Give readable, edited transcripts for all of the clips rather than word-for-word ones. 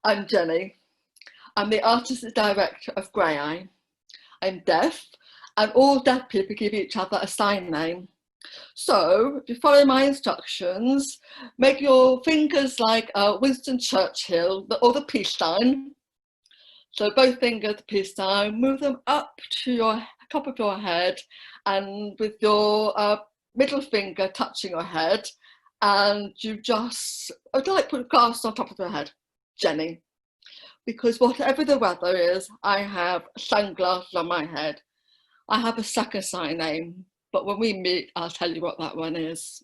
I'm Jenny. I'm the Artistic Director of Graeae. I'm deaf, and all deaf people give each other a sign name. So, if you follow my instructions, make your fingers like Winston Churchill or the peace sign. So both fingers, the peace sign, move them up to your top of your head, and with your middle finger touching your head, and you just, I'd like put glass on top of your head, Jenny. Because whatever the weather is, I have sunglasses on my head. I have a second sign name, but when we meet, I'll tell you what that one is.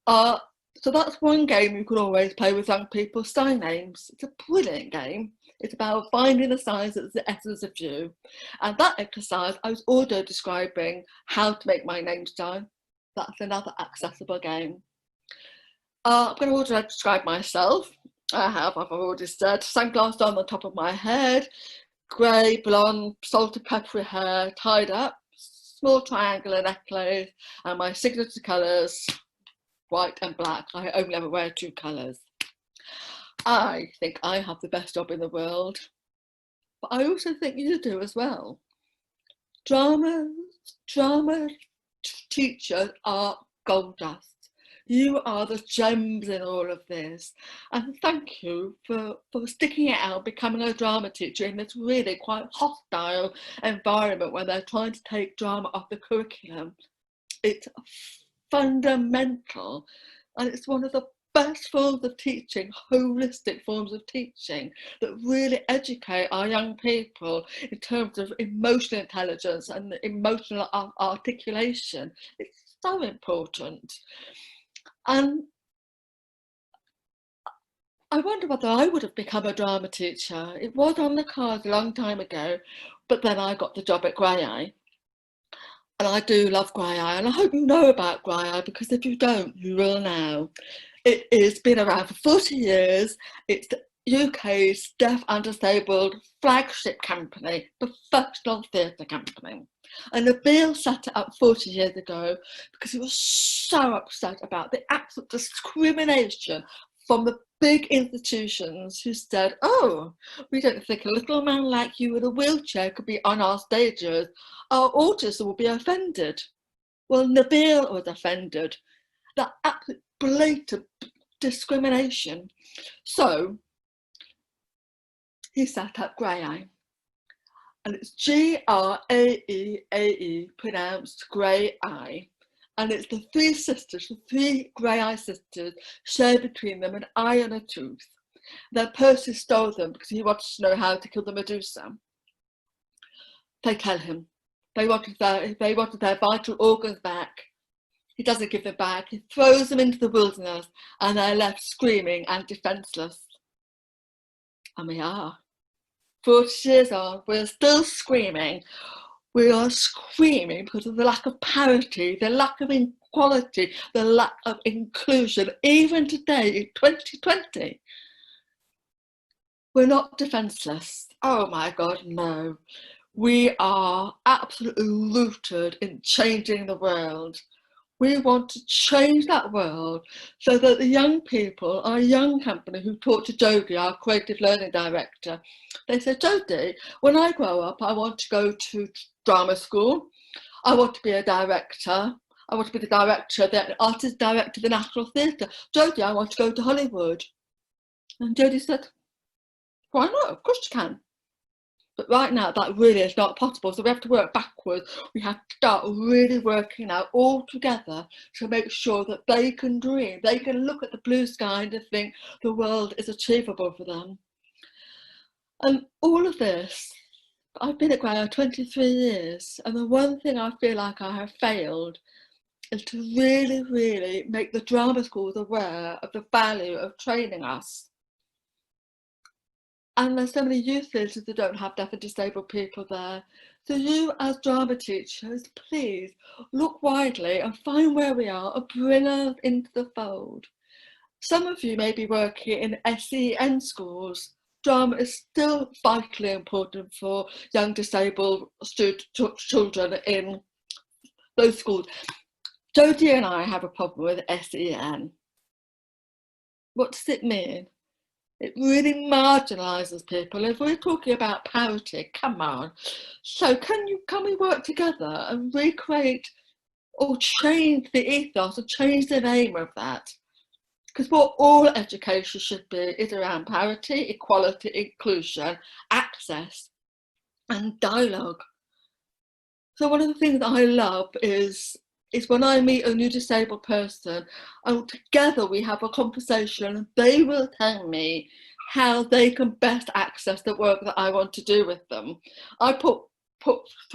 So that's one game you can always play with young people, sign names. It's a brilliant game. It's about finding the signs that's the essence of you. And that exercise, I was also describing how to make my name sign. That's another accessible game. I'm going to also describe myself. I've already said, sunglasses on the top of my head, grey, blonde, salted peppery hair, tied up, small triangular necklace, and my signature colours, white and black. I only ever wear two colours. I think I have the best job in the world, but I also think you do as well. Drama teachers are gold dust. You are the gems in all of this. And thank you for sticking it out, becoming a drama teacher in this really quite hostile environment where they're trying to take drama off the curriculum. It's fundamental, and it's one of the best forms of teaching, holistic forms of teaching that really educate our young people in terms of emotional intelligence and emotional articulation. It's so important. And I wonder whether I would have become a drama teacher. It was on the cards a long time ago, but then I got the job at Graeae. And I do love Graeae, and I hope you know about Graeae, because if you don't, you will now. It has been around for 40 years. It's the UK's deaf and disabled flagship company, professional theatre company. And Nabil set it up 40 years ago because he was so upset about the absolute discrimination from the big institutions who said, oh, we don't think a little man like you with a wheelchair could be on our stages. Our autism will be offended. Well, Nabil was offended. That absolute blatant discrimination. So he set up Graeae. And it's Graeae, pronounced Graeae. And it's the three sisters, the three Graeae sisters, shared between them an eye and a tooth. Then Percy stole them because he wanted to know how to kill the Medusa. They tell him. They wanted their vital organs back. He doesn't give them back. He throws them into the wilderness, and they're left screaming and defenceless. And we are. 40 years on, we're still screaming. We are screaming because of the lack of parity, the lack of equality, the lack of inclusion. Even today, in 2020, we're not defenceless. Oh my God, no. We are absolutely rooted in changing the world. We want to change that world so that the young people, our young company who talked to Jodie, our creative learning director, they said, Jodie, when I grow up, I want to go to drama school. I want to be a director. I want to be the director, the artist director of the National Theatre. Jodie, I want to go to Hollywood. And Jodie said, why not? Of course you can. But right now, that really is not possible. So we have to work backwards. We have to start really working out all together to make sure that they can dream. They can look at the blue sky and think the world is achievable for them. And all of this, I've been at Graeae 23 years. And the one thing I feel like I have failed is to really, really make the drama schools aware of the value of training us. And there's so many youth theatres that don't have deaf and disabled people there. So you as drama teachers, please look widely and find where we are and bring us into the fold. Some of you may be working in SEN schools. Drama is still vitally important for young disabled children in those schools. Jodie and I have a problem with SEN. What does it mean? It really marginalises people. If we're talking about parity, come on. So can we work together and recreate or change the ethos or change the name of that? Because what all education should be is around parity, equality, inclusion, access, and dialogue. So one of the things that I love is when I meet a new disabled person, and together we have a conversation and they will tell me how they can best access the work that I want to do with them. I put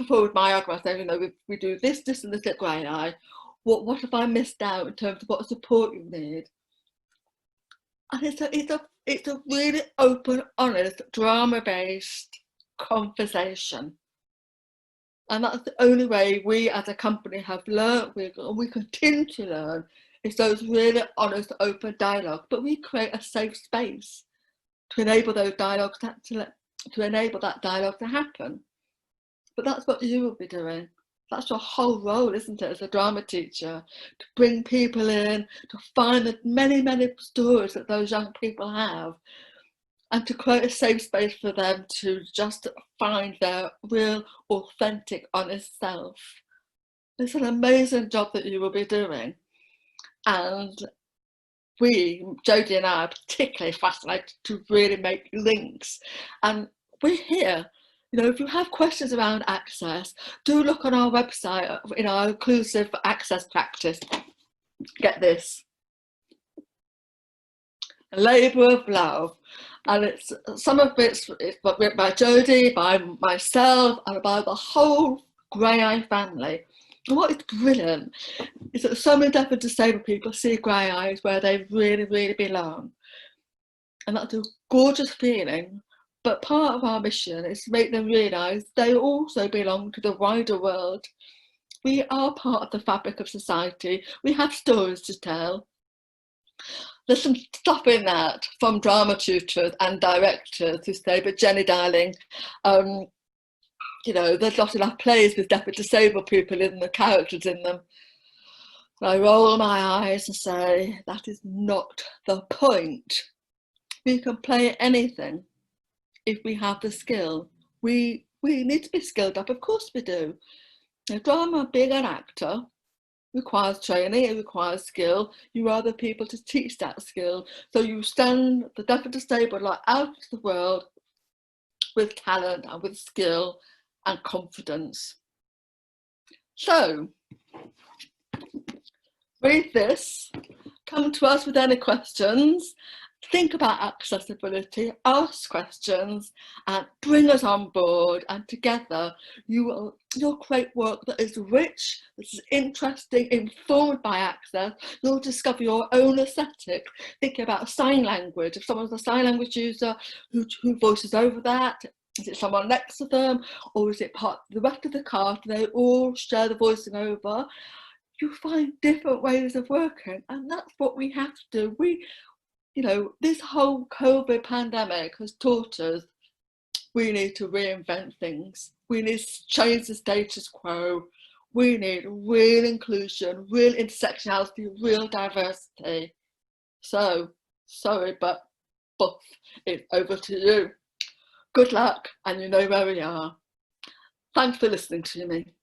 forward my argument, saying, you know, we do this, this and this at Graeae. What have I missed out in terms of what support you need? And it's a really open, honest, drama-based conversation. And that's the only way we as a company have learned, and we continue to learn, is those really honest, open dialogue. But we create a safe space to enable those dialogues to enable that dialogue to happen. But that's what you will be doing. That's your whole role, isn't it, as a drama teacher, to bring people in, to find the many, many stories that those young people have, and to create a safe space for them to just find their real, authentic, honest self. It's an amazing job that you will be doing. And we, Jodie and I, are particularly fascinated to really make links. And we're here. You know, if you have questions around access, do look on our website in our inclusive access practice. Get this. A labour of love. And it's some of it's written by Jodie, by myself, and by the whole Graeae family. And what is brilliant is that so many deaf and disabled people see Graeae as where they really, really belong. And that's a gorgeous feeling. But part of our mission is to make them realise they also belong to the wider world. We are part of the fabric of society. We have stories to tell. There's some stuff in that from drama tutors and directors who say, but Jenny, darling, you know, there's not enough plays with deaf and disabled people in the characters in them. And I roll my eyes and say, that is not the point. We can play anything if we have the skill. We need to be skilled up, of course we do. Now, drama, being an actor, requires training, it requires skill. You are the people to teach that skill. So you stand the deaf and disabled like out into the world with talent and with skill and confidence. So read this, come to us with any questions, think about accessibility, ask questions, and bring us on board, and together you'll create work that is rich, that is interesting, informed by access. You'll discover your own aesthetic, thinking about sign language. If someone's a sign language user, who voices over that? Is it someone next to them, or is it part of the rest of the cast? They all share the voicing over. You find different ways of working, and that's what we have to do. You know, this whole COVID pandemic has taught us we need to reinvent things. We need to change the status quo. We need real inclusion, real intersectionality, real diversity. So, sorry, but Buff, it's over to you. Good luck, and you know where we are. Thanks for listening to me.